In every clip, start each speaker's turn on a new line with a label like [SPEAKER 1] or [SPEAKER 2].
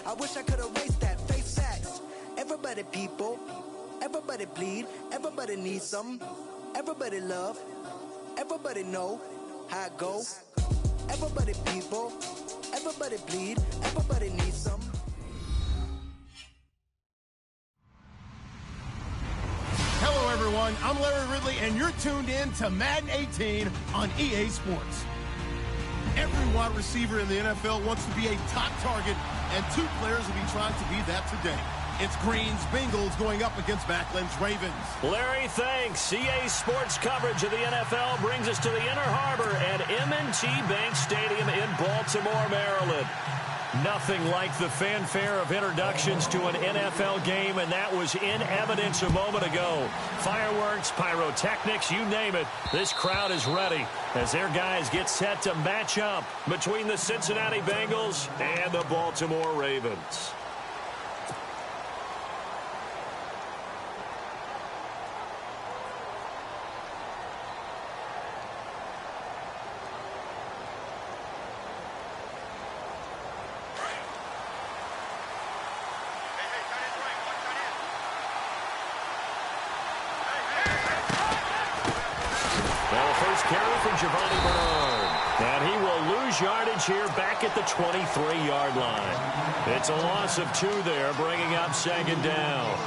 [SPEAKER 1] I wish I could erase that. Face facts. Everybody people, everybody bleed, everybody needs some, everybody love, everybody know how it go. Everybody people, everybody bleed, everybody needs some.
[SPEAKER 2] Hello, everyone. I'm Larry Ridley, and you're tuned in to Madden 18 on EA Sports. Every wide receiver in the NFL wants to be a top target, and two players will be trying to be that today. It's Green's Bengals going up against Backland's Ravens.
[SPEAKER 3] Larry, thanks. EA Sports coverage of the NFL brings us to the Inner Harbor at M&T Bank Stadium in Baltimore, Maryland. Nothing like the fanfare of introductions to an NFL game, and that was in evidence a moment ago. Fireworks, pyrotechnics, you name it. This crowd is ready as their guys get set to match up between the Cincinnati Bengals and the Baltimore Ravens. Giovanni Bernard, and he will lose yardage here back at the 23-yard line. It's a loss of 2 there, bringing up second down.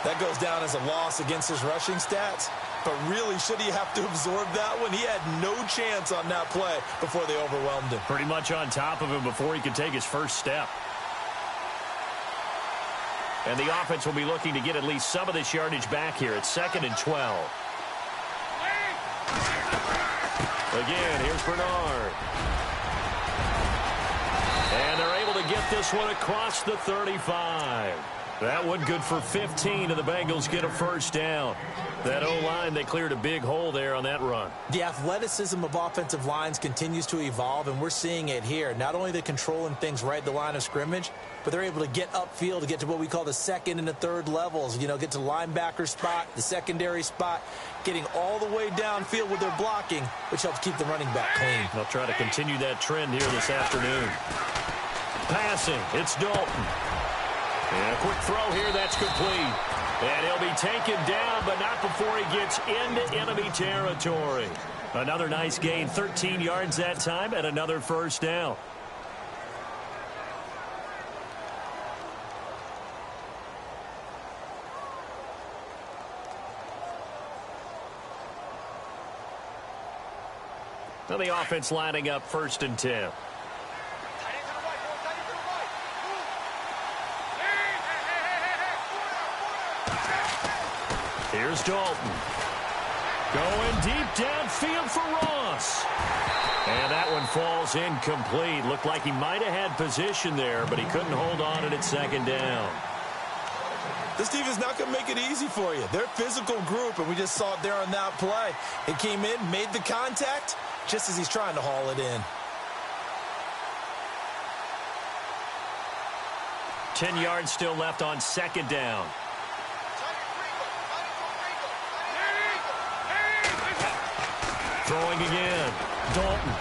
[SPEAKER 4] That goes down as a loss against his rushing stats, but really, should he have to absorb that one? He had no chance on that play before they overwhelmed him.
[SPEAKER 3] Pretty much on top of him before he could take his first step. And the offense will be looking to get at least some of this yardage back here at 2nd and 12. Again, here's Bernard. And they're able to get this one across the 35. That one good for 15, and the Bengals get a first down. That O-line, they cleared a big hole there on that run.
[SPEAKER 4] The athleticism of offensive lines continues to evolve, and we're seeing it here. Not only they're controlling things right at the line of scrimmage, but they're able to get upfield to get to what we call the second and the third levels. You know, get to linebacker spot, the secondary spot, getting all the way downfield with their blocking, which helps keep the running back clean.
[SPEAKER 3] They'll try to continue that trend here this afternoon. Passing, it's Dalton. And a quick throw here, that's complete. And he'll be taken down, but not before he gets into enemy territory. Another nice gain, 13 yards that time, and another first down. Now the offense lining up 1st and 10. Here's Dalton. Going deep downfield for Ross. And that one falls incomplete. Looked like he might have had position there, but he couldn't hold on at 2nd down.
[SPEAKER 4] This defense is not going to make it easy for you. They're a physical group, and we just saw it there on that play. It came in, made the contact, just as he's trying to haul it in.
[SPEAKER 3] 10 yards still left on 2nd down. Throwing again. Dalton.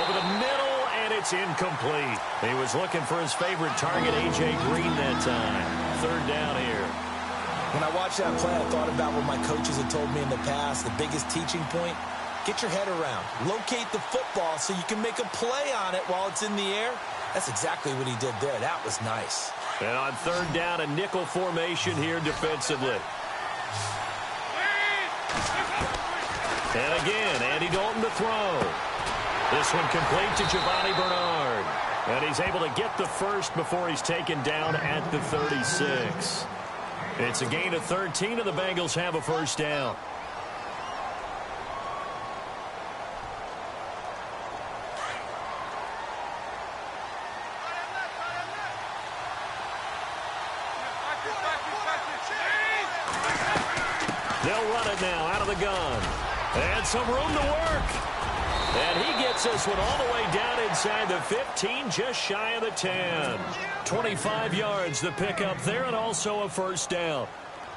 [SPEAKER 3] Over the middle, and it's incomplete. He was looking for his favorite target, A.J. Green, that time. 3rd down here.
[SPEAKER 4] When I watched that play, I thought about what my coaches had told me in the past. The biggest teaching point, get your head around. Locate the football so you can make a play on it while it's in the air. That's exactly what he did there. That was nice.
[SPEAKER 3] And on 3rd down, a nickel formation here defensively. And again, Andy Dalton to throw. This one complete to Giovanni Bernard. And he's able to get the first before he's taken down at the 36. It's a gain of 13, and the Bengals have a first down. They'll run it now out of the gun. And some room to work. And he gets this one all the way down inside the 15, just shy of the 10. 25 yards the pickup there, and also a first down.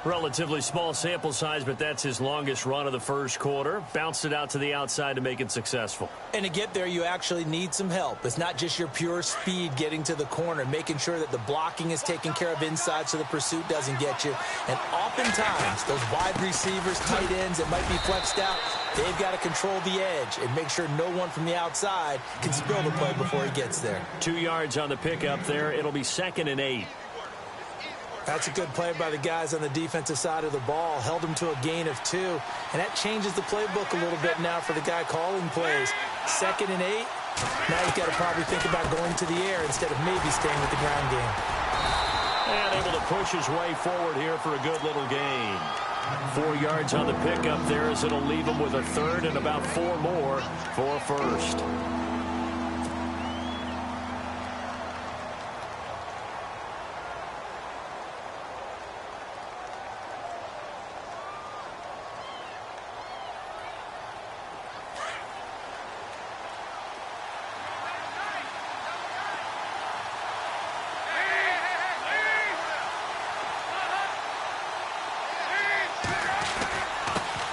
[SPEAKER 3] Relatively small sample size, but that's his longest run of the first quarter. Bounced it out to the outside to make it successful.
[SPEAKER 4] And to get there, you actually need some help. It's not just your pure speed getting to the corner, making sure that the blocking is taken care of inside so the pursuit doesn't get you. And oftentimes, those wide receivers, tight ends that might be flexed out, they've got to control the edge and make sure no one from the outside can spill the play before he gets there.
[SPEAKER 3] 2 yards on the pickup there. It'll be 2nd and 8.
[SPEAKER 4] That's a good play by the guys on the defensive side of the ball. Held them to a gain of 2. And that changes the playbook a little bit now for the guy calling plays. 2nd and 8. Now he's got to probably think about going to the air instead of maybe staying with the ground game.
[SPEAKER 3] And able to push his way forward here for a good little gain. 4 yards on the pickup there as it'll leave him with a 3rd and about 4 more for a 1st.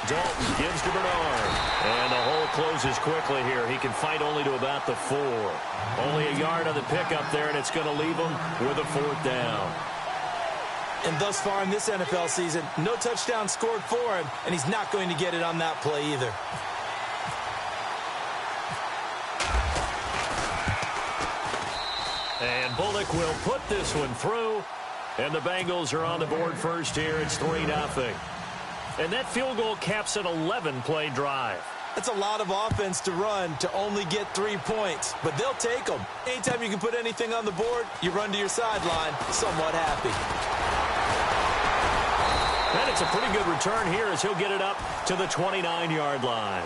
[SPEAKER 3] Dalton gives to Bernard. And the hole closes quickly here. He can fight only to about the 4. Only a yard on the pickup there, and it's going to leave him with a 4th down.
[SPEAKER 4] And thus far in this NFL season, no touchdown scored for him, and he's not going to get it on that play either.
[SPEAKER 3] And Bullock will put this one through. And the Bengals are on the board first here. It's 3-0. And that field goal caps an 11-play drive.
[SPEAKER 4] That's a lot of offense to run to only get 3 points, but they'll take them. Anytime you can put anything on the board, you run to your sideline somewhat happy.
[SPEAKER 3] And it's a pretty good return here as he'll get it up to the 29-yard line.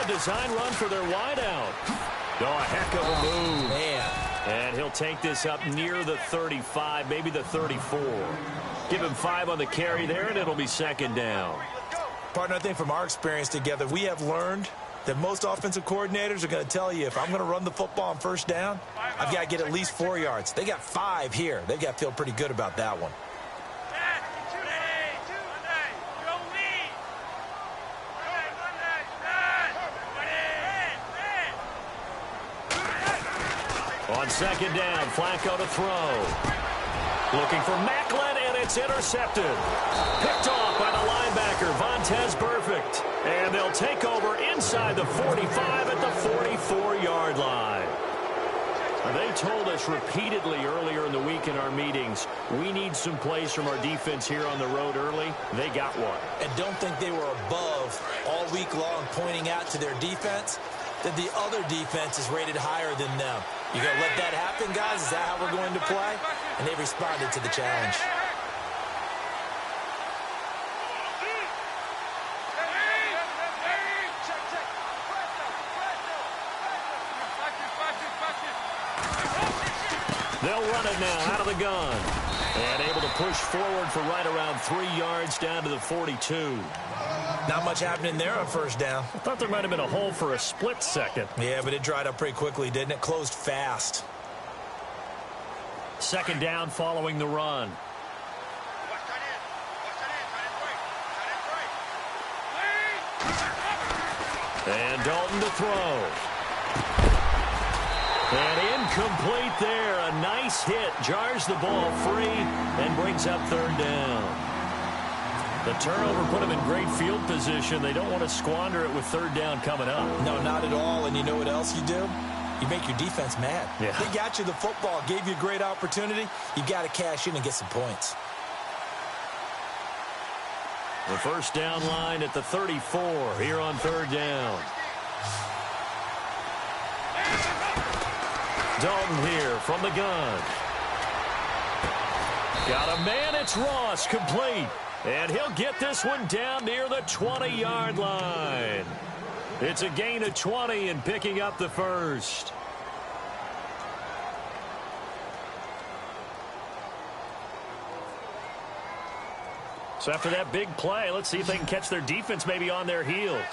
[SPEAKER 3] Design run for their wideout. Oh, a heck of a move.
[SPEAKER 4] Man.
[SPEAKER 3] And he'll take this up near the 35, maybe the 34. Give him 5 on the carry there, and it'll be 2nd down.
[SPEAKER 4] Partner, I think from our experience together, we have learned that most offensive coordinators are going to tell you, if I'm going to run the football on 1st down, I've got to get at least 4 yards. They got 5 here. They've got to feel pretty good about that one. On 2nd down, Flacco to throw. Looking for Macklin, and it's intercepted. Picked off by the linebacker, Vontaze Burfict. And they'll take over inside the 45 at the 44-yard line. They told us repeatedly earlier in the week in our meetings, we need some plays from our defense here on the road early. They got one. And don't think they were above all week long pointing out to their defense that the other defense is rated higher than them. You going to let that happen, guys? Is that how we're going to play? And they responded to the challenge.
[SPEAKER 3] They'll run it now out of the gun. And able to push forward for right around 3 yards down to the 42.
[SPEAKER 4] Not much happening there on 1st down.
[SPEAKER 3] I thought there might have been a hole for a split second.
[SPEAKER 4] Yeah, but it dried up pretty quickly, didn't it? Closed fast.
[SPEAKER 3] 2nd down following the run. And Dalton to throw. And incomplete there. A nice hit. Jars the ball free and brings up 3rd down. The turnover put them in great field position. They don't want to squander it with 3rd down coming up.
[SPEAKER 4] No, not at all. And you know what else you do? You make your defense mad.
[SPEAKER 3] Yeah.
[SPEAKER 4] They got you the football, gave you a great opportunity. You got to cash in and get some points.
[SPEAKER 3] The 1st down line at the 34 here on 3rd down. Dalton here from the gun. Got a man, it's Ross, complete. And he'll get this one down near the 20-yard line. It's a gain of 20 and picking up the first. So after that big play, let's see if they can catch their defense maybe on their heels.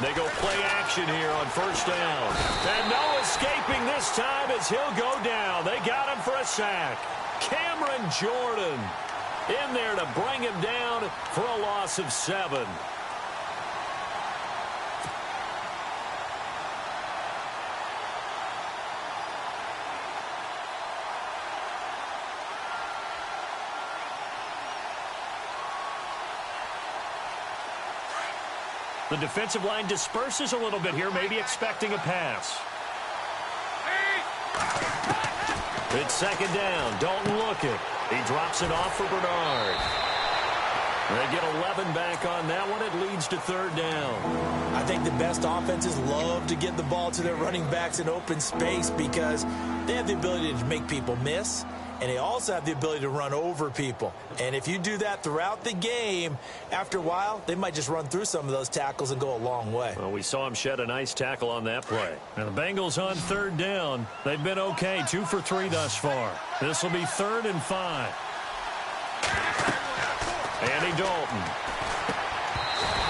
[SPEAKER 3] They go play action here on first down. And no escaping this time as he'll go down. They got him for a sack. Cameron Jordan in there to bring him down for a loss of 7. The defensive line disperses a little bit here, maybe expecting a pass. It's second down. Dalton look it. He drops it off for Bernard. They get 11 back on that one. It leads to third down.
[SPEAKER 4] I think the best offenses love to get the ball to their running backs in open space because they have the ability to make people miss, and they also have the ability to run over people. And if you do that throughout the game, after a while, they might just run through some of those tackles and go a long way.
[SPEAKER 3] Well, we saw him shed a nice tackle on that play. And the Bengals on third down. They've been okay, 2 for 3 thus far. This will be 3rd and 5. Andy Dalton.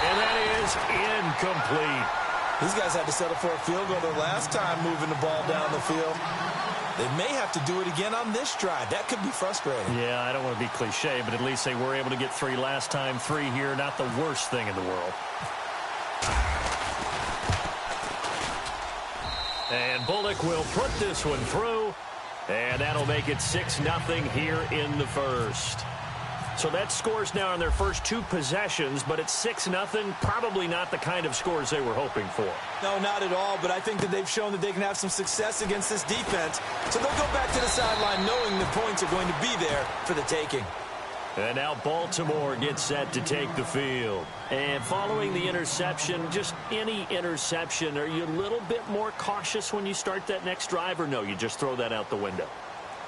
[SPEAKER 3] And that is incomplete.
[SPEAKER 4] These guys had to settle for a field goal their last time moving the ball down the field. They may have to do it again on this drive. That could be frustrating.
[SPEAKER 3] Yeah, I don't want to be cliche, but at least they were able to get 3 last time. 3 here, not the worst thing in the world. And Bullock will put this one through, and that'll make it 6-0 here in the first. So that scores now on their first 2 possessions, but it's 6-0. Probably not the kind of scores they were hoping for.
[SPEAKER 4] No, not at all, but I think that they've shown that they can have some success against this defense. So they'll go back to the sideline knowing the points are going to be there for the taking.
[SPEAKER 3] And now Baltimore gets set to take the field. And following the interception, just any interception, are you a little bit more cautious when you start that next drive, or no, you just throw that out the window?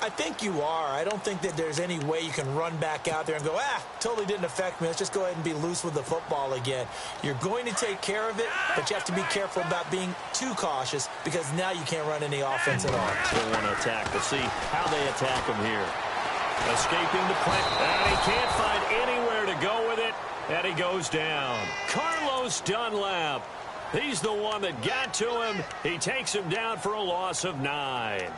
[SPEAKER 4] I think you are. I don't think that there's any way you can run back out there and go, totally didn't affect me. Let's just go ahead and be loose with the football again. You're going to take care of it, but you have to be careful about being too cautious because now you can't run any offense at all.
[SPEAKER 3] They want to attack. We'll see how they attack him here. Escaping the play. And he can't find anywhere to go with it, and he goes down. Carlos Dunlap. He's the one that got to him. He takes him down for a loss of 9.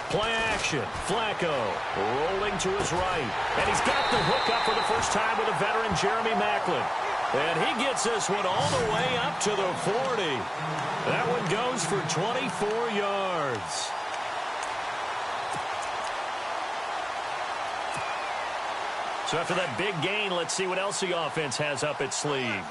[SPEAKER 3] Play action. Flacco rolling to his right. And he's got the hook up for the first time with a veteran, Jeremy Maclin. And he gets this one all the way up to the 40. That one goes for 24 yards. So after that big gain, let's see what else the offense has up its sleeve.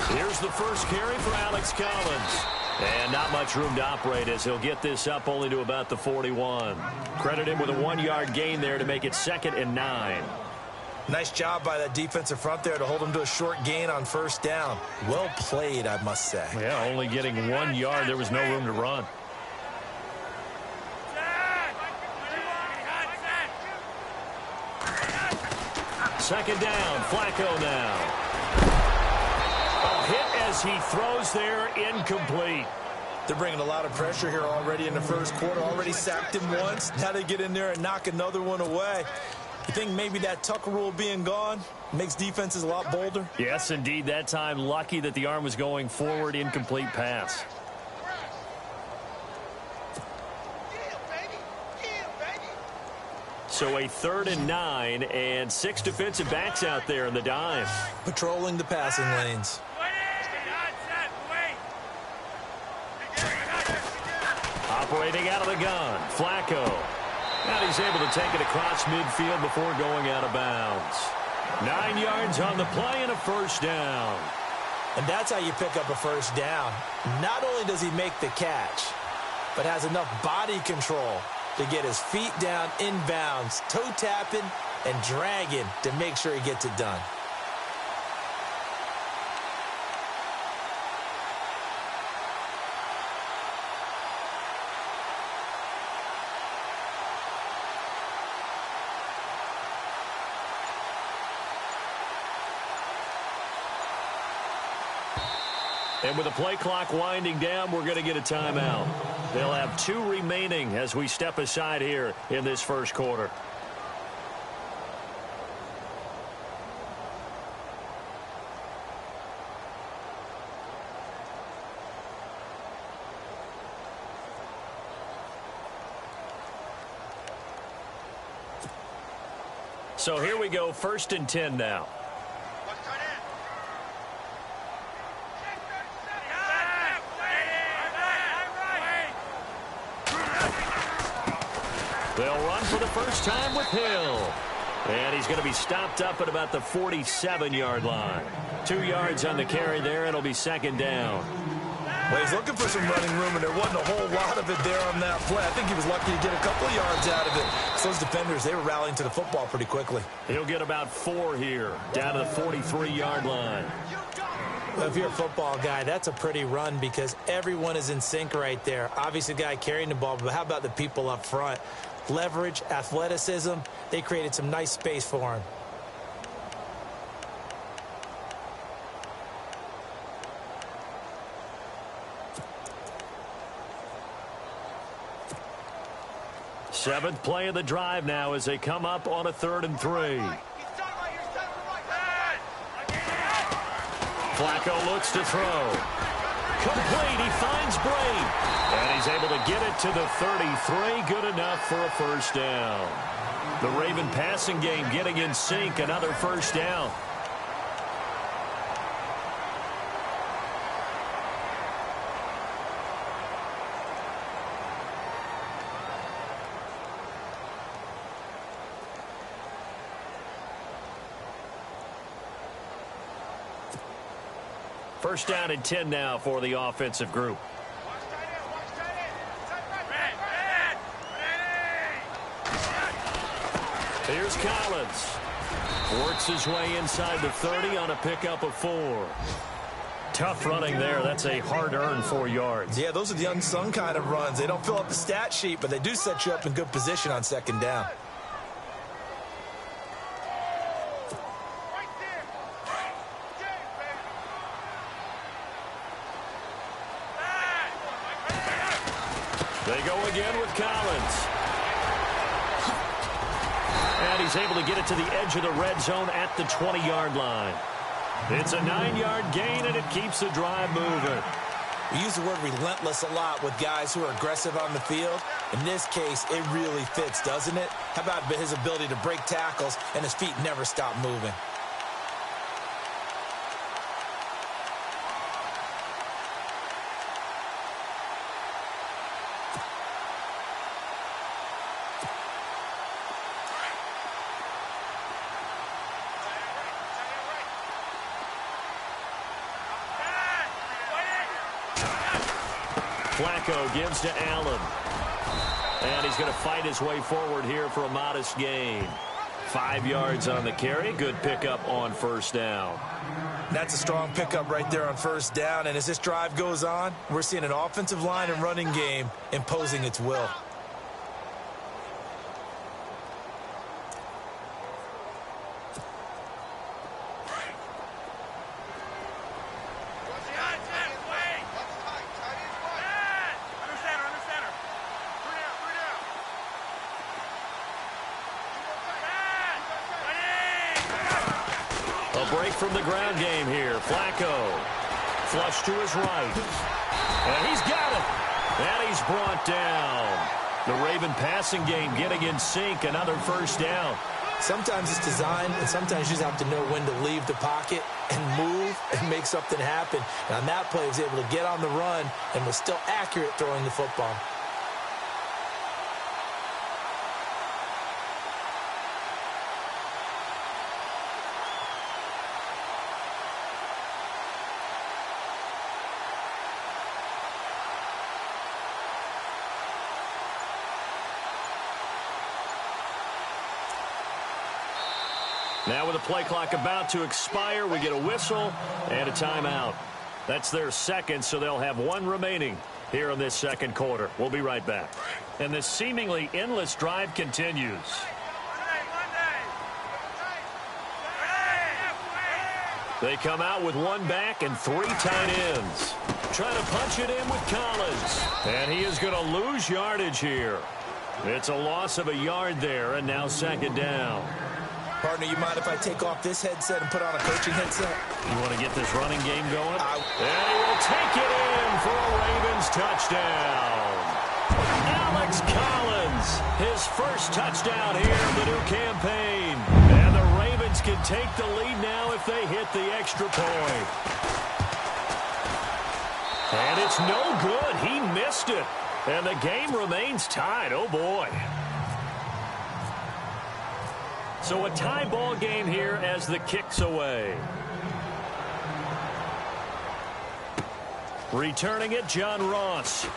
[SPEAKER 3] Here's the first carry for Alex Collins. And not much room to operate as he'll get this up only to about the 41. Credit him with a 1-yard gain there to make it 2nd and 9.
[SPEAKER 4] Nice job by that defensive front there to hold him to a short gain on first down. Well played, I must say.
[SPEAKER 3] Yeah, only getting 1 yard. There was no room to run. Second down, Flacco now. A hit as he throws there, incomplete.
[SPEAKER 4] They're bringing a lot of pressure here already in the first quarter. Already sacked him once. Now they get in there and knock another one away. You think maybe that Tucker rule being gone makes defenses a lot bolder?
[SPEAKER 3] Yes, indeed. That time, lucky that the arm was going forward, incomplete pass. So a 3rd and 9 and 6 defensive backs out there in the dime.
[SPEAKER 4] Patrolling the passing lanes.
[SPEAKER 3] Operating out of the gun, Flacco. And he's able to take it across midfield before going out of bounds. 9 yards on the play and a first down.
[SPEAKER 4] And that's how you pick up a first down. Not only does he make the catch, but has enough body control to get his feet down inbounds, toe tapping and dragging to make sure he gets it done.
[SPEAKER 3] And with the play clock winding down, we're going to get a timeout. They'll have 2 remaining as we step aside here in this first quarter. So here we go, 1st and 10 now. They'll run for the first time with Hill. And he's going to be stopped up at about the 47-yard line. 2 yards on the carry there, and it'll be 2nd down.
[SPEAKER 4] Well, he's looking for some running room, and there wasn't a whole lot of it there on that play. I think he was lucky to get a couple of yards out of it. So those defenders, they were rallying to the football pretty quickly.
[SPEAKER 3] He'll get about 4 here, down to the 43-yard line.
[SPEAKER 4] Well, if you're a football guy, that's a pretty run because everyone is in sync right there. Obviously, the guy carrying the ball, but how about the people up front? Leverage, athleticism, they created some nice space for him.
[SPEAKER 3] Seventh play of the drive now as they come up on a 3rd and 3. Flacco looks to throw. Complete. He finds Braid. And he's able to get it to the 33. Good enough for a first down. The Raven passing game getting in sync. Another first down. First down and 10 now for the offensive group. Here's Collins. Works his way inside the 30 on a pickup of 4. Tough running there. That's a hard-earned 4 yards.
[SPEAKER 4] Yeah, those are the unsung kind of runs. They don't fill up the stat sheet, but they do set you up in good position on 2nd down.
[SPEAKER 3] They go again with Collins. And he's able to get it to the edge of the red zone at the 20-yard line. It's a 9-yard gain, and it keeps the drive moving.
[SPEAKER 4] We use the word relentless a lot with guys who are aggressive on the field. In this case, it really fits, doesn't it? How about his ability to break tackles and his feet never stop moving?
[SPEAKER 3] Flacco gives to Allen. And he's going to fight his way forward here for a modest gain. 5 yards on the carry. Good pickup on first down.
[SPEAKER 4] That's a strong pickup right there on first down. And as this drive goes on, we're seeing an offensive line and running game imposing its will.
[SPEAKER 3] Break from the ground game here. Flacco. Flush to his right. And he's got it. And he's brought down. The Raven passing game getting in sync. Another first down.
[SPEAKER 4] Sometimes it's designed, and sometimes you just have to know when to leave the pocket and move and make something happen. And on that play, he was able to get on the run and was still accurate throwing the football.
[SPEAKER 3] Now with the play clock about to expire, we get a whistle and a timeout. That's their second, so they'll have one remaining here in this second quarter. We'll be right back. And this seemingly endless drive continues. They come out with one back and 3 tight ends. Trying to punch it in with Collins. And he is going to lose yardage here. It's a loss of a yard there, and now second down.
[SPEAKER 4] Partner, you mind if I take off this headset and put on a coaching headset?
[SPEAKER 3] You want to get this running game going? And he will take it in for a Ravens touchdown. Alex Collins, his first touchdown here in the new campaign. And the Ravens can take the lead now if they hit the extra point. And it's no good. He missed it. And the game remains tied. Oh, boy. So a tie ball game here as the kick's away. Returning it, John Ross.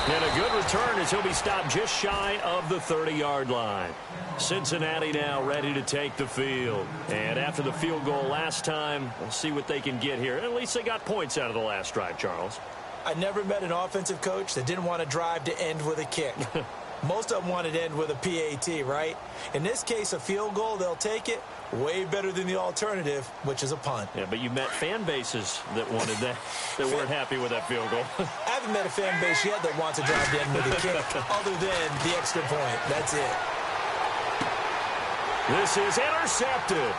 [SPEAKER 3] And a good return as he'll be stopped just shy of the 30-yard line. Cincinnati now ready to take the field. And after the field goal last time, we'll see what they can get here. At least they got points out of the last drive, Charles.
[SPEAKER 4] I never met an offensive coach that didn't want to drive to end with a kick. Most of them wanted to end with a PAT, right? In this case, a field goal, they'll take it. Way better than the alternative, which is a punt.
[SPEAKER 3] Yeah, but you met fan bases that wanted that, that weren't happy with that field goal.
[SPEAKER 4] I haven't met a fan base yet that wants to drive to end with a kick, other than the extra point. That's it.
[SPEAKER 3] This is intercepted.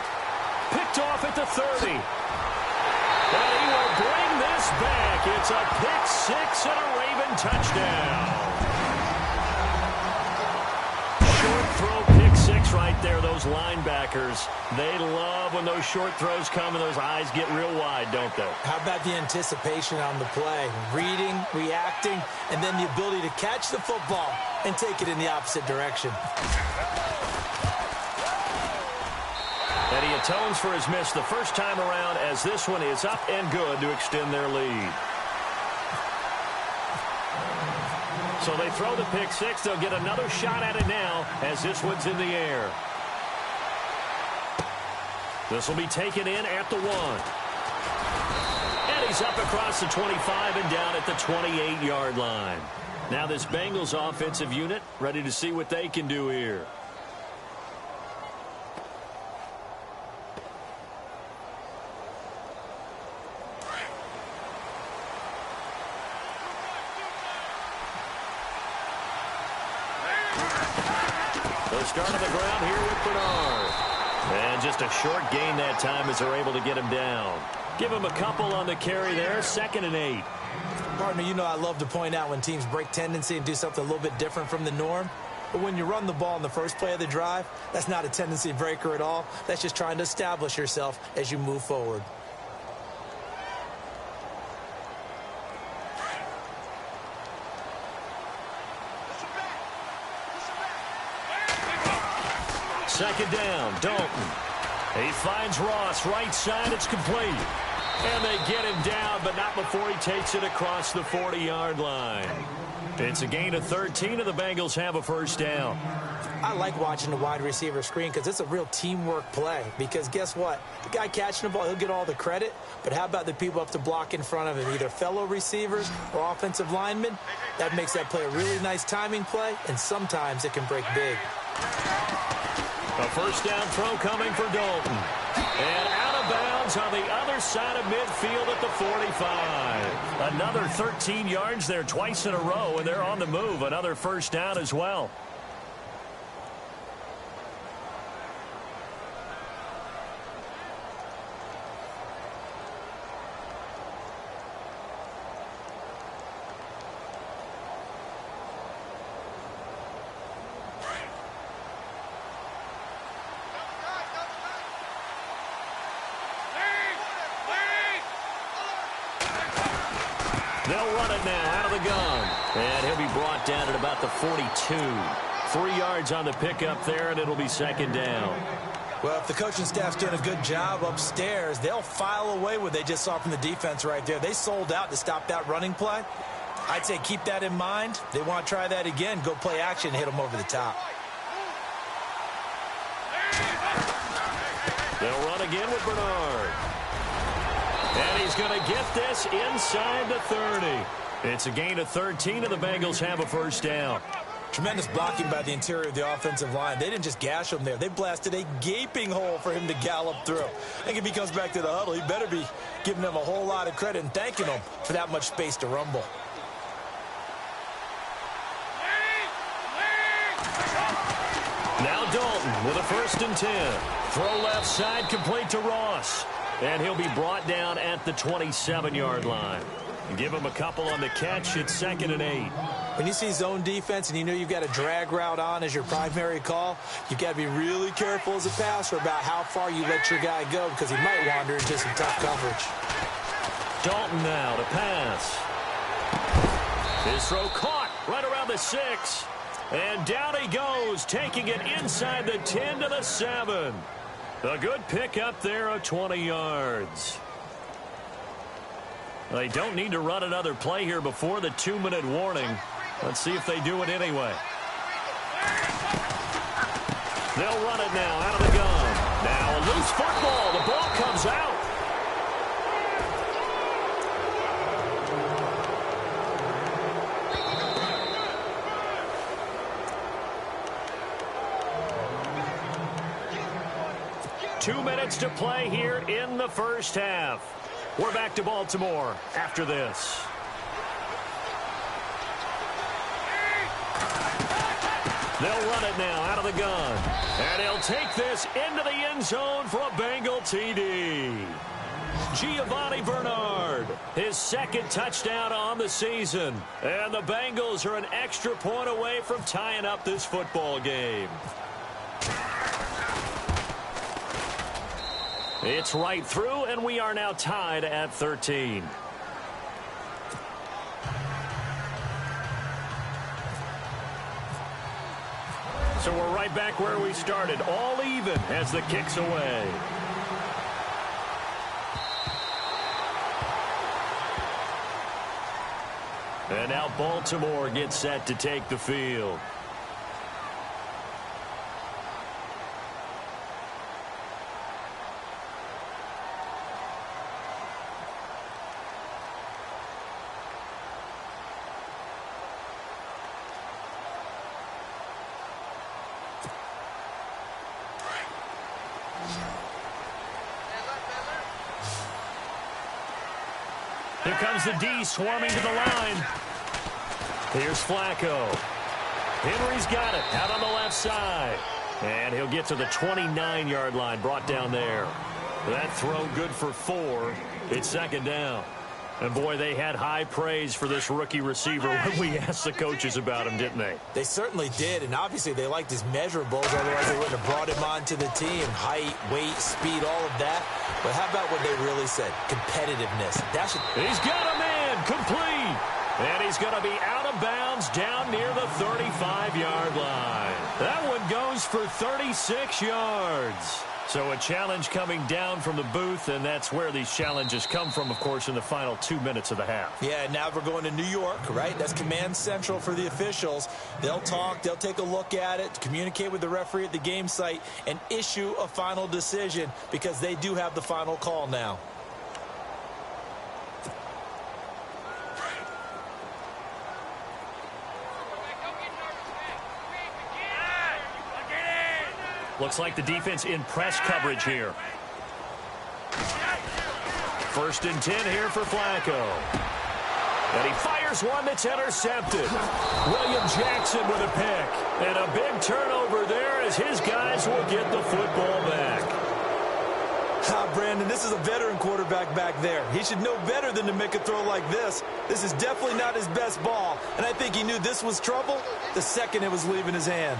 [SPEAKER 3] Picked off at the 30. And he will bring this back. It's a pick six and a Raven touchdown. Short throw, pick six right there. Those linebackers, they love when those short throws come and those eyes get real wide, don't they?
[SPEAKER 4] How about the anticipation on the play? Reading, reacting, and then the ability to catch the football and take it in the opposite direction.
[SPEAKER 3] And he atones for his miss the first time around as this one is up and good to extend their lead. So they throw the pick six. They'll get another shot at it now as this one's in the air. This will be taken in at the 1. And he's up across the 25 and down at the 28-yard line. Now this Bengals offensive unit ready to see what they can do here. They'll start on the ground here with Bernard. And just a short gain that time as they're able to get him down. Give him a couple on the carry there. 2nd and 8.
[SPEAKER 4] Partner, you know I love to point out when teams break tendency and do something a little bit different from the norm. But when you run the ball in the first play of the drive, that's not a tendency breaker at all. That's just trying to establish yourself as you move forward.
[SPEAKER 3] Second down, Dalton. He finds Ross, right side, it's complete. And they get him down, but not before he takes it across the 40-yard line. It's a gain of 13, and the Bengals have a first down.
[SPEAKER 4] I like watching the wide receiver screen because it's a real teamwork play. Because guess what? The guy catching the ball, he'll get all the credit. But how about the people up to block in front of him, either fellow receivers or offensive linemen? That makes that play a really nice timing play, and sometimes it can break big.
[SPEAKER 3] A first down throw coming for Dalton. And out of bounds on the other side of midfield at the 45. Another 13 yards there twice in a row, and they're on the move. Another first down as well. They'll run it now out of the gun. And he'll be brought down at about the 42. 3 yards on the pickup there, and it'll be second down.
[SPEAKER 4] Well, if the coaching staff's doing a good job upstairs, they'll file away what they just saw from the defense right there. They sold out to stop that running play. I'd say keep that in mind. They want to try that again. Go play action and hit them over the top.
[SPEAKER 3] They'll run again with Bernard. And he's going to get this inside the 30. It's a gain of 13, and the Bengals have a first down.
[SPEAKER 4] Tremendous blocking by the interior of the offensive line. They didn't just gash him there. They blasted a gaping hole for him to gallop through. I think if he comes back to the huddle, he better be giving them a whole lot of credit and thanking them for that much space to rumble.
[SPEAKER 3] Now Dalton with a 1st and 10. Throw left side, complete to Ross. And he'll be brought down at the 27-yard line. Give him a couple on the catch. It's 2nd and 8.
[SPEAKER 4] When you see zone defense and you know you've got a drag route on as your primary call, you've got to be really careful as a passer about how far you let your guy go because he might wander into some tough coverage.
[SPEAKER 3] Dalton now to pass. His throw caught right around the 6. And down he goes, taking it inside the 10 to the 7. A good pickup there of 20 yards. They don't need to run another play here before the 2-minute warning. Let's see if they do it anyway. They'll run it now out of the gun. Now a loose football. The ball comes out. Two minutes to play here in the first half. We're back to Baltimore after this. They'll run it now out of the gun. And he'll take this into the end zone for a Bengal TD. Giovanni Bernard, his 2nd touchdown on the season. And the Bengals are an extra point away from tying up this football game. It's right through, and we are now tied at 13. So we're right back where we started, all even as the kick's away. And now Baltimore gets set to take the field. Here comes the D swarming to the line. Here's Flacco. Henry's got it out on the left side. And he'll get to the 29-yard line, brought down there. That throw good for 4. It's 2nd down. And, boy, they had high praise for this rookie receiver when we asked the coaches about him, didn't they?
[SPEAKER 4] They certainly did, and obviously they liked his measurables, otherwise they wouldn't have brought him onto the team. Height, weight, speed, all of that. But how about what they really said? Competitiveness.
[SPEAKER 3] He's got a man, complete. And he's going to be out of bounds down near the 35-yard line. That one goes for 36 yards. So a challenge coming down from the booth, and that's where these challenges come from, of course, in the final 2 minutes of the half.
[SPEAKER 4] Yeah, now we're going to New York, right? That's command central for the officials. They'll talk, they'll take a look at it, communicate with the referee at the game site, and issue a final decision because they do have the final call now.
[SPEAKER 3] Looks like the defense in press coverage here. 1st and 10 here for Flacco. And he fires one that's intercepted. William Jackson with a pick. And a big turnover there as his guys will get the football back.
[SPEAKER 4] Brandon, this is a veteran quarterback back there. He should know better than to make a throw like this. This is definitely not his best ball. And I think he knew this was trouble the second it was leaving his hand.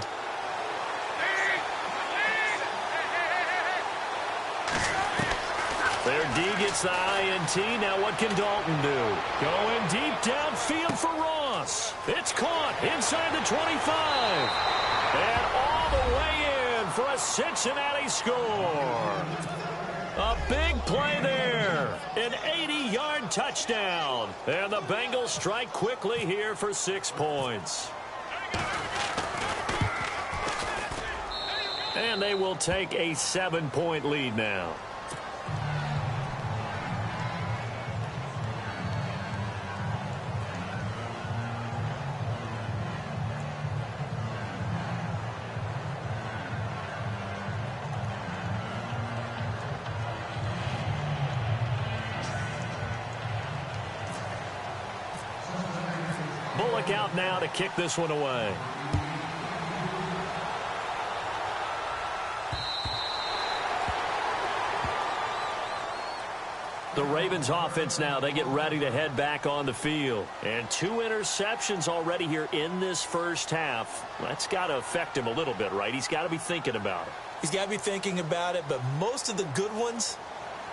[SPEAKER 3] Their D gets the INT. Now what can Dalton do? Going deep downfield for Ross. It's caught inside the 25. And all the way in for a Cincinnati score. A big play there. An 80-yard touchdown. And the Bengals strike quickly here for 6 points. And they will take a 7-point lead now. Bullock out now to kick this one away. The Ravens offense now, they get ready to head back on the field. And 2 interceptions already here in this first half. That's got to affect him a little bit, right? He's got to be thinking about it.
[SPEAKER 4] He's got to be thinking about it, but most of the good ones,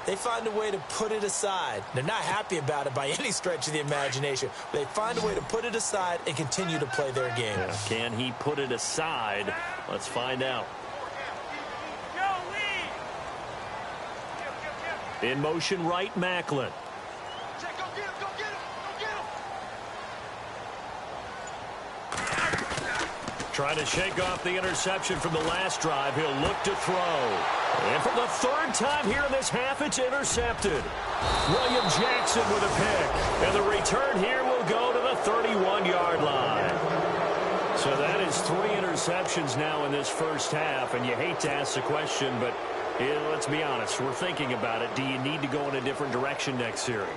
[SPEAKER 4] they find a way to put it aside. They're not happy about it by any stretch of the imagination. They find a way to put it aside and continue to play their game.
[SPEAKER 3] Yeah, can he put it aside? Let's find out. In motion right, Macklin. Trying to shake off the interception from the last drive. He'll look to throw. And for the 3rd time here in this half, it's intercepted. William Jackson with a pick. And the return here will go to the 31-yard line. So that is 3 interceptions now in this first half. And you hate to ask the question, but let's be honest. We're thinking about it. Do you need to go in a different direction next series?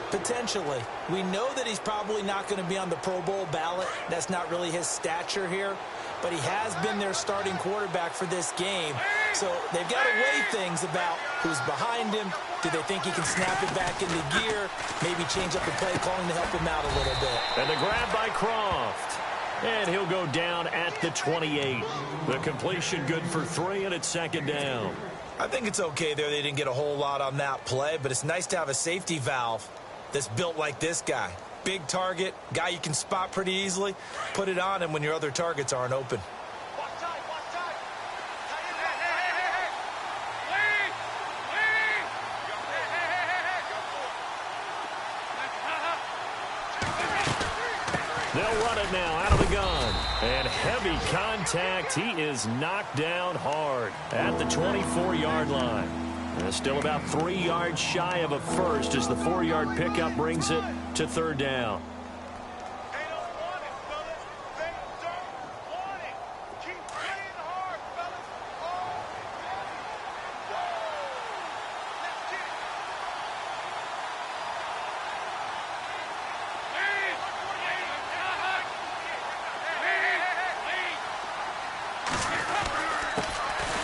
[SPEAKER 4] Potentially. We know that he's probably not going to be on the Pro Bowl ballot. That's not really his stature here. But he has been their starting quarterback for this game. So they've got to weigh things about who's behind him. Do they think he can snap it back into gear? Maybe change up the play calling to help him out a little bit.
[SPEAKER 3] And the grab by Croft. And he'll go down at the 28. The completion good for 3, and it's 2nd down.
[SPEAKER 4] I think it's okay there. They didn't get a whole lot on that play, but it's nice to have a safety valve that's built like this guy. Big target, guy you can spot pretty easily. Put it on him when your other targets aren't open. They'll run it now out of the gun. And heavy contact. He is knocked down hard at the 24-yard line. And still about 3 yards shy of a first as the 4-yard pickup brings it to 3rd down.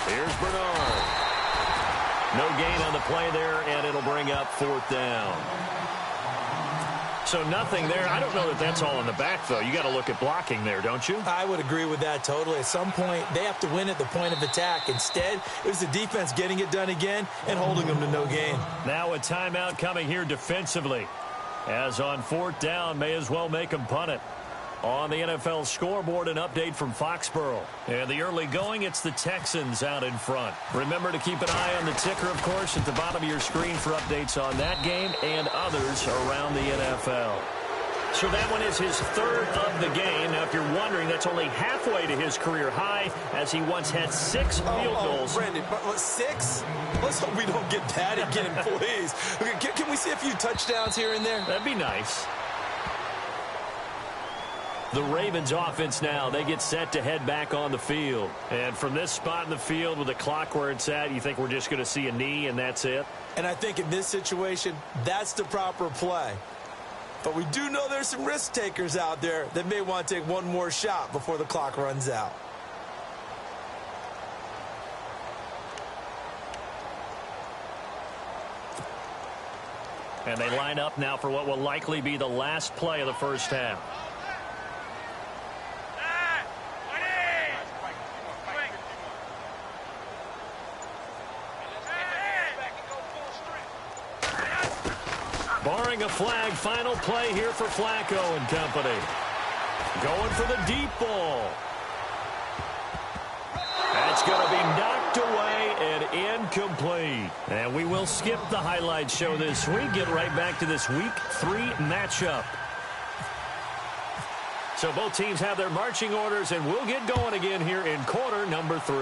[SPEAKER 4] Here's Bernard. No gain on the play there, and it'll bring up 4th down. So nothing there. I don't know that that's all in the back, though. You got to look at blocking there, don't you? I would agree with that totally. At some point, they have to win at the point of attack. Instead, it was the defense getting it done again and holding them to no gain.
[SPEAKER 3] Now a timeout coming here defensively. As on 4th down, may as well make them punt it. On the NFL scoreboard, an update from Foxborough. And the early going, it's the Texans out in front. Remember to keep an eye on the ticker, of course, at the bottom of your screen for updates on that game and others around the NFL. So that one is his 3rd of the game. Now, if you're wondering, that's only halfway to his career high, as he once had 6 field goals.
[SPEAKER 4] Brandon, 6? Let's hope we don't get that again, please. Can we see a few touchdowns here and there?
[SPEAKER 3] That'd be nice. The Ravens offense now, they get set to head back on the field. And from this spot in the field with the clock where it's at, you think we're just going to see a knee and that's it?
[SPEAKER 4] And I think in this situation, that's the proper play. But we do know there's some risk takers out there that may want to take one more shot before the clock runs out.
[SPEAKER 3] And they line up now for what will likely be the last play of the first half. Barring a flag, final play here for Flacco and company. Going for the deep ball. That's going to be knocked away and incomplete. And we will skip the highlight show this week. Get right back to this Week 3 matchup. So both teams have their marching orders, and we'll get going again here in quarter number 3.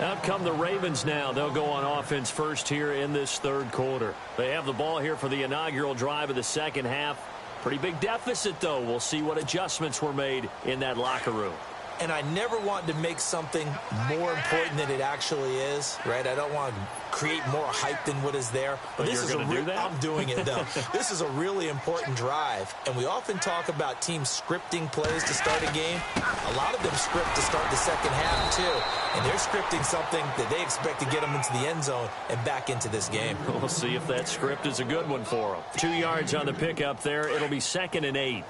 [SPEAKER 3] Out come the Ravens now. They'll go on offense first here in this third quarter. They have the ball here for the inaugural drive of the second half. Pretty big deficit, though. We'll see what adjustments were made in that locker room.
[SPEAKER 4] And I never want to make something more important than it actually is, right? I don't want to create more hype than what is there.
[SPEAKER 3] But this is going to do that?
[SPEAKER 4] I'm doing it, though. This is a really important drive. And we often talk about teams scripting plays to start a game. A lot of them script to start the second half, too. And they're scripting something that they expect to get them into the end zone and back into this game.
[SPEAKER 3] We'll see if that script is a good one for them. 2 yards on the pickup there. It'll be 2nd and 8.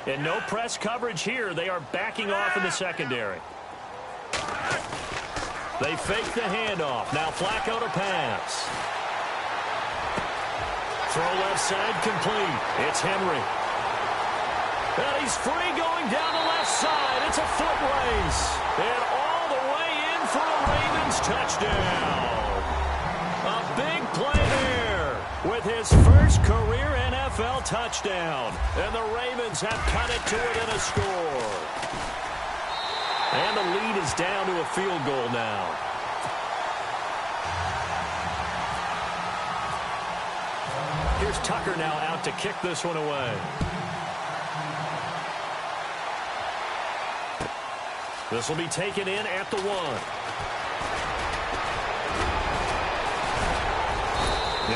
[SPEAKER 3] And no press coverage here. They are backing off in the secondary. They fake the handoff. Now Flacco to pass. Throw left side complete. It's Henry. And he's free going down the left side. It's a foot race. And all the way in for a Ravens touchdown. A big play there with his first career NFL touchdown. And the Ravens have cut it to within a score. And the lead is down to a field goal now. Here's Tucker now out to kick this one away. This will be taken in at the 1.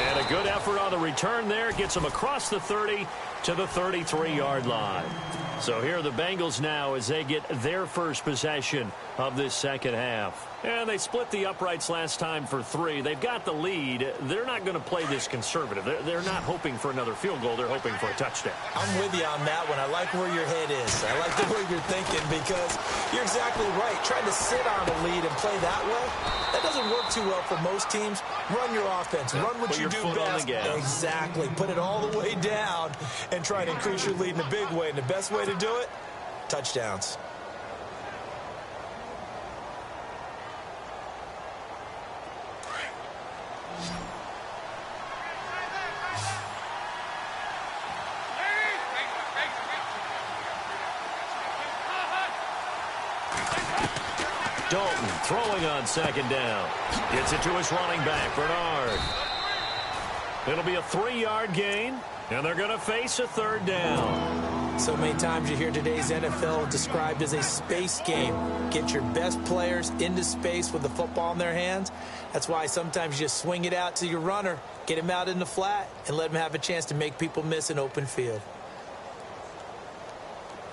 [SPEAKER 3] And a good effort on the return there. Gets him across the 30 to the 33-yard line. So here are the Bengals now as they get their first possession of this second half. And they split the uprights last time for 3. They've got the lead. They're not going to play this conservative. They're not hoping for another field goal. They're hoping for a touchdown.
[SPEAKER 4] I'm with you on that one. I like where your head is. I like the way you're thinking because you're exactly right. Trying to sit on a lead and play that way, that doesn't work too well for most teams. Run your offense. Run what you do best. Exactly. Put it all the way down and try to increase your lead in a big way. And the best way to do it, touchdowns.
[SPEAKER 3] Dalton throwing on second down. Gets it to his running back, Bernard. It'll be a 3-yard gain, and they're going to face a third down.
[SPEAKER 4] So many times you hear today's NFL described as a space game. Get your best players into space with the football in their hands. That's why sometimes you just swing it out to your runner, get him out in the flat, and let him have a chance to make people miss an open field.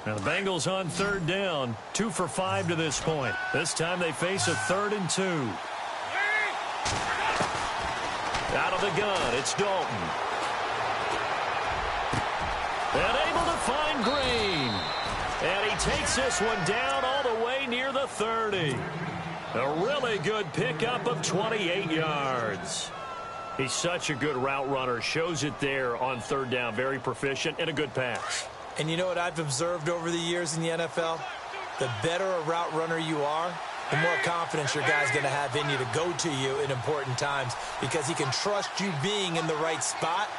[SPEAKER 3] Now the Bengals on third down, 2 for 5 to this point. This time they face a 3rd and 2. Out of the gun, it's Dalton. And able to find Green. And he takes this one down all the way near the 30. A really good pickup of 28 yards. He's such a good route runner. Shows it there on third down. Very proficient and a good pass.
[SPEAKER 4] And you know what I've observed over the years in the NFL? The better a route runner you are, the more confidence your guy's going to have in you to go to you in important times because he can trust you being in the right spot,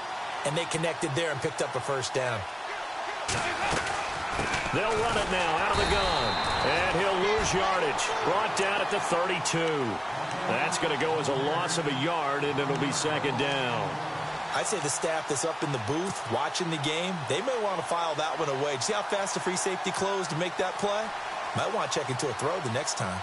[SPEAKER 4] and they connected there and picked up a first down.
[SPEAKER 3] They'll run it now out of the gun, and he'll lose yardage. Brought down at the 32. That's going to go as a loss of a yard, and it'll be second down.
[SPEAKER 4] I'd say the staff that's up in the booth watching the game, they may want to file that one away. See how fast the free safety closed to make that play? Might want to check into a throw the next time.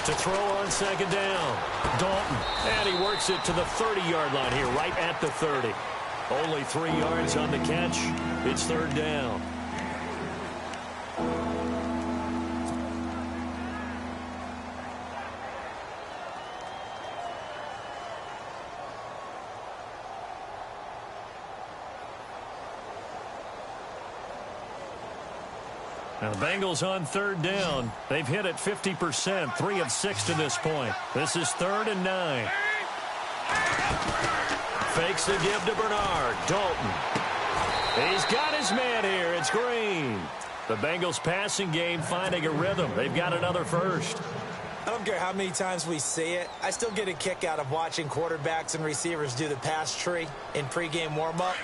[SPEAKER 3] To throw on second down, Dalton. And he works it to the 30-yard line here, right at the 30. Only 3 yards on the catch. It's third down. Now the Bengals on third down. They've hit it 50%, 3 of 6 to this point. This is 3rd and 9. Fakes the give to Bernard. Dalton. He's got his man here. It's Green. The Bengals passing game finding a rhythm. They've got another first.
[SPEAKER 4] I don't care how many times we see it. I still get a kick out of watching quarterbacks and receivers do the pass tree in pregame warm-up.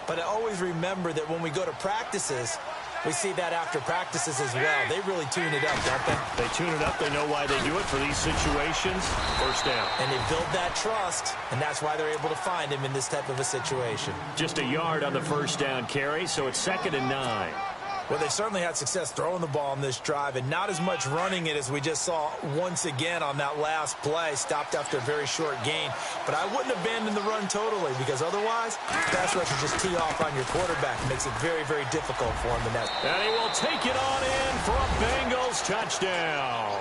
[SPEAKER 4] But I always remember that when we go to practices, we see that after practices as well. They really tune it up, don't they?
[SPEAKER 3] They tune it up. They know why they do it for these situations. First down.
[SPEAKER 4] And they build that trust, and that's why they're able to find him in this type of a situation.
[SPEAKER 3] Just a yard on the first down carry, so it's 2nd and 9.
[SPEAKER 4] Well, they certainly had success throwing the ball on this drive and not as much running it as we just saw once again on that last play. Stopped after a very short gain. But I wouldn't abandon the run totally because otherwise, pass rush will just tee off on your quarterback. It makes it very, very difficult for him to net.
[SPEAKER 3] And he will take it on in for a Bengals touchdown.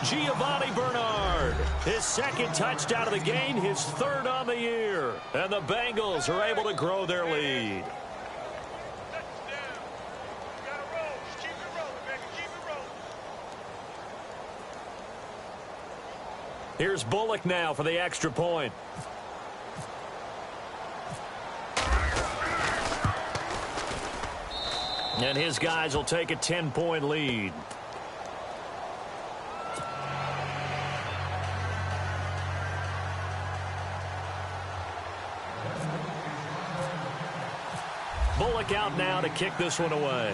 [SPEAKER 3] Giovanni Bernard, his 2nd touchdown of the game, his 3rd on the year. And the Bengals are able to grow their lead. Here's Bullock now for the extra point. And his guys will take a 10-point lead. Bullock out now to kick this one away.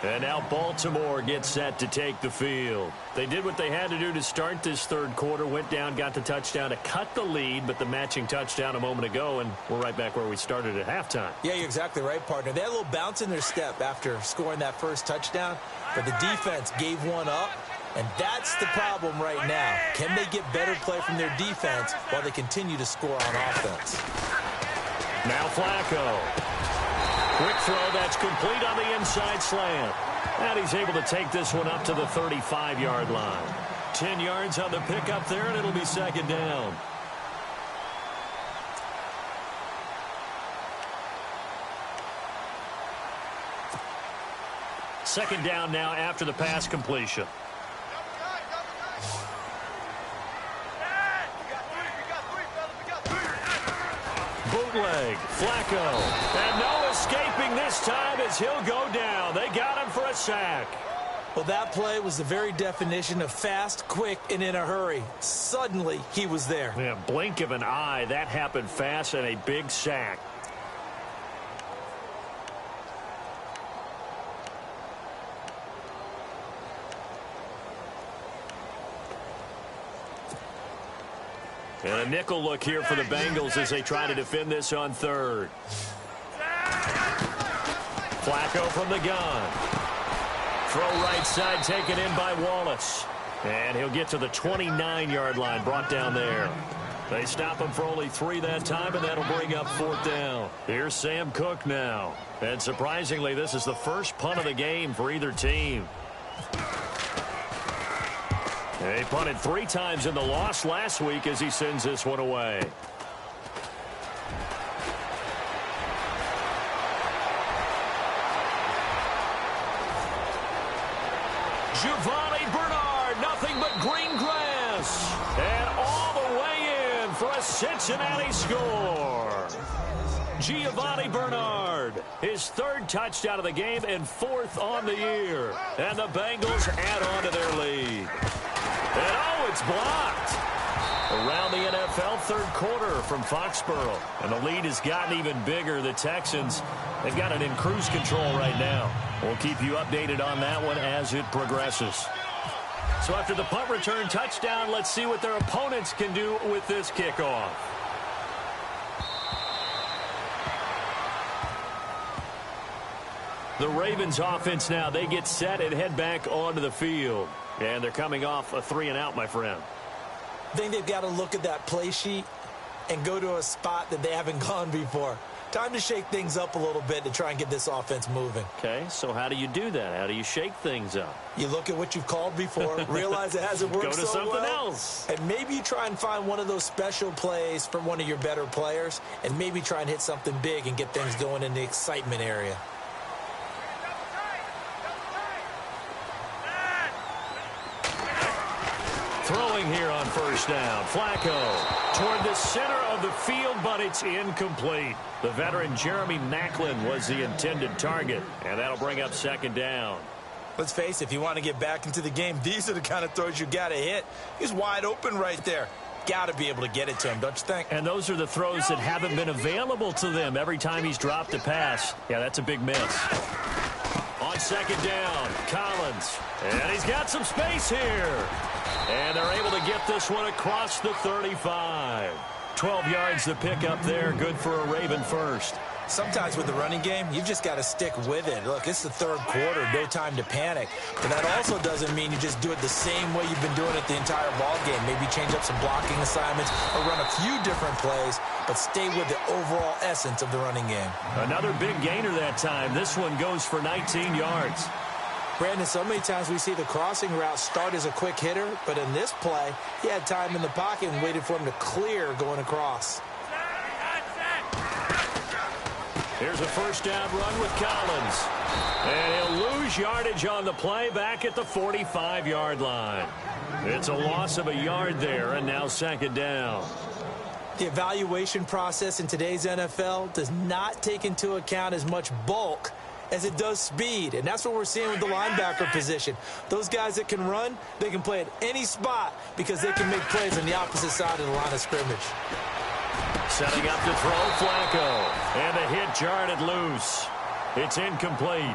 [SPEAKER 3] And now Baltimore gets set to take the field. They did what they had to do to start this 3rd quarter. Went down, got the touchdown to cut the lead, but the matching touchdown a moment ago, and we're right back where we started at halftime.
[SPEAKER 4] Yeah, you're exactly right, partner. They had a little bounce in their step after scoring that first touchdown, but the defense gave one up, and that's the problem right now. Can they get better play from their defense while they continue to score on offense?
[SPEAKER 3] Now Flacco. Quick throw that's complete on the inside slant. And he's able to take this one up to the 35-yard line. 10 yards on the pickup there, and it'll be 2nd down. Second down now after the pass completion. Bootleg, Flacco, and no escaping this time as he'll go down. They got him for a sack.
[SPEAKER 4] Well, that play was the very definition of fast, quick, and in a hurry. Suddenly, he was there.
[SPEAKER 3] Yeah, blink of an eye. That happened fast and a big sack. And a nickel look here for the Bengals as they try to defend this on 3rd. Flacco from the gun. Throw right side taken in by Wallace. And he'll get to the 29-yard line, brought down there. They stop him for only 3 that time, and that'll bring up 4th down. Here's Sam Cook now. And surprisingly, this is the first punt of the game for either team. He punted 3 times in the loss last week as he sends this one away. Giovanni Bernard, nothing but green grass. And all the way in for a Cincinnati score. Giovanni Bernard, his 3rd touchdown of the game and 4th on the year. And the Bengals add on to their lead. And oh, it's blocked. Around the NFL, 3rd quarter from Foxborough. And the lead has gotten even bigger. The Texans, they've got it in cruise control right now. We'll keep you updated on that one as it progresses. So after the punt return touchdown, let's see what their opponents can do with this kickoff. The Ravens offense now, they get set and head back onto the field. And they're coming off a 3-and-out, my friend.
[SPEAKER 4] I think they've got to look at that play sheet and go to a spot that they haven't gone before. Time to shake things up a little bit to try and get this offense moving.
[SPEAKER 3] Okay, so how do you do that? How do you shake things up?
[SPEAKER 4] You look at what you've called before, realize it hasn't worked so well.
[SPEAKER 3] Go to something else.
[SPEAKER 4] And maybe you try and find one of those special plays from one of your better players, and maybe try and hit something big and get things going in the excitement area. Throwing here on 1st down. Flacco toward the center of
[SPEAKER 3] of the field, but it's incomplete. The veteran Jeremy Maclin was the intended target, and that'll bring up second down.
[SPEAKER 4] Let's face it, if you want to get back into the game, these are the kind of throws you got to hit. He's wide open right there. Got to be able to get it to him, don't you think?
[SPEAKER 3] And those are the throws that haven't been available to them every time he's dropped a pass. Yeah, that's a big miss. On second down, Collins. And he's got some space here. And they're able to get this one across the 35. 12 yards to pick up there. Good for a Raven first.
[SPEAKER 4] Sometimes with the running game, you've just got to stick with it. Look, it's the third quarter, no time to panic. But that also doesn't mean you just do it the same way you've been doing it the entire ball game. Maybe change up some blocking assignments or run a few different plays, but stay with the overall essence of the running game.
[SPEAKER 3] Another big gainer that time. This one goes for 19 yards.
[SPEAKER 4] Brandon, so many times we see the crossing route start as a quick hitter, but in this play, he had time in the pocket and waited for him to clear going across.
[SPEAKER 3] Here's a first down run with Collins. And he'll lose yardage on the play back at the 45-yard line. It's a loss of a yard there, and now second down.
[SPEAKER 4] The evaluation process in today's NFL does not take into account as much bulk as it does speed, and that's what we're seeing with the linebacker position. Those guys that can run, they can play at any spot because they can make plays on the opposite side of the line of scrimmage.
[SPEAKER 3] Setting up to throw, Flacco. And the hit jarred it loose. It's incomplete.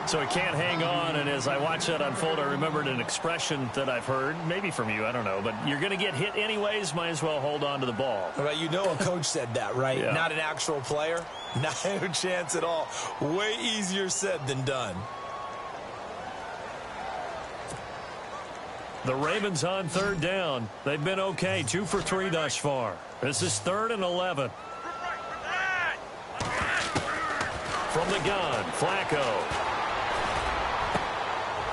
[SPEAKER 3] So he can't hang on, and as I watch that unfold, I remembered an expression that I've heard, maybe from you, I don't know, but you're going to get hit anyways, might as well hold on to the ball.
[SPEAKER 4] Well, you know a coach said that, right?
[SPEAKER 3] Yeah.
[SPEAKER 4] Not an actual player. Not a chance at all. Way easier said than done.
[SPEAKER 3] The Ravens on third down. They've been okay, 2 for 3 thus far. This is 3rd and 11. From the gun, Flacco.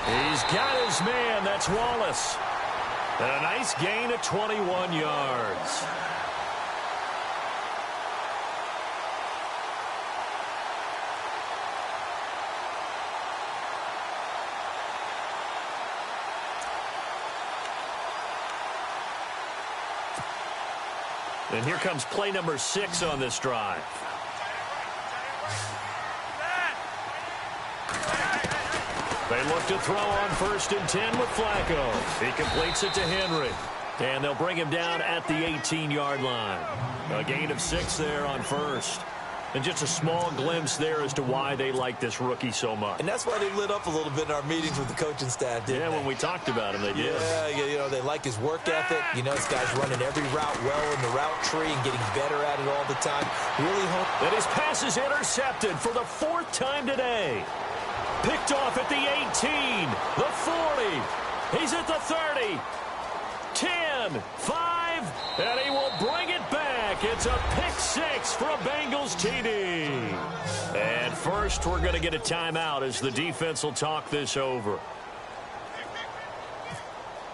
[SPEAKER 3] He's got his man. That's Wallace. And a nice gain of 21 yards. And here comes play number 6 on this drive. They look to throw on 1st and 10 with Flacco. He completes it to Henry. And they'll bring him down at the 18-yard line. A gain of 6 there on 1st. And just a small glimpse there as to why they like this rookie so much.
[SPEAKER 4] And that's why they lit up a little bit in our meetings with the coaching staff, didn't they?
[SPEAKER 3] When we talked about him, they did.
[SPEAKER 4] Yeah, you know, they like his work ethic. You know, this guy's running every route well in the route tree and getting better at it all the time. Really hope
[SPEAKER 3] that his pass is intercepted for the 4th time today. Picked off at the 18, the 40. He's at the 30. 10, 5, and he will bring it back. It's a pick 6 for a Bengals TD. And first, we're going to get a timeout as the defense will talk this over.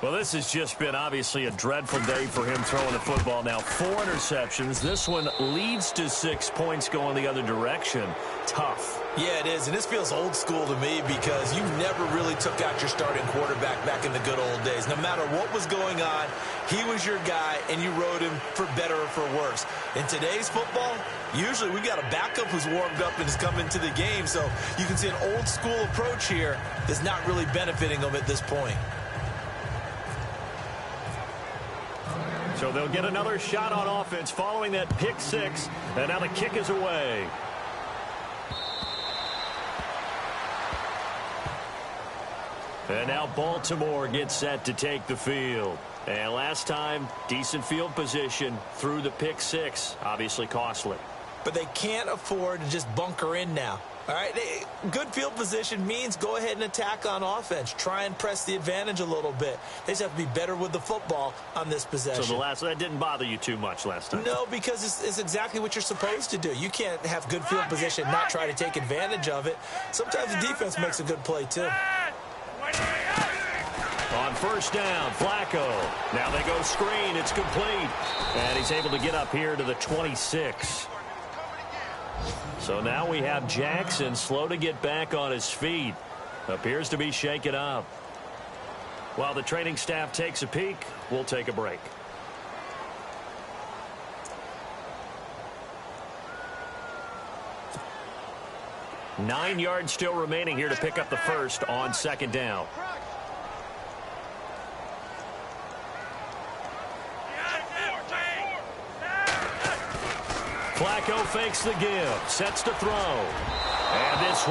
[SPEAKER 3] Well, this has just been obviously a dreadful day for him throwing the football. Now 4 interceptions. This one leads to 6 points going the other direction. Tough.
[SPEAKER 4] Yeah, it is, and this feels old school to me because you never really took out your starting quarterback back in the good old days. No matter what was going on, he was your guy, and you rode him for better or for worse. In today's football, usually we got a backup who's warmed up and has come into the game, so you can see an old school approach here that's not really benefiting them at this point.
[SPEAKER 3] So they'll get another shot on offense following that pick 6, and now the kick is away. And now Baltimore gets set to take the field. And last time, decent field position through the pick 6. Obviously costly.
[SPEAKER 4] But they can't afford to just bunker in now. All right, good field position means go ahead and attack on offense. Try and press the advantage a little bit. They just have to be better with the football on this possession.
[SPEAKER 3] So that didn't bother you too much last time?
[SPEAKER 4] No, because it's exactly what you're supposed to do. You can't have good field position and not try to take advantage of it. Sometimes the defense makes a good play, too.
[SPEAKER 3] On first down, Flacco. Now they go screen. It's complete. And he's able to get up here to the 26. So now we have Jackson slow to get back on his feet. Appears to be shaken up. While the training staff takes a peek, we'll take a break. 9 yards still remaining here to pick up the first on second down. Flacco fakes the give, sets to throw. And this one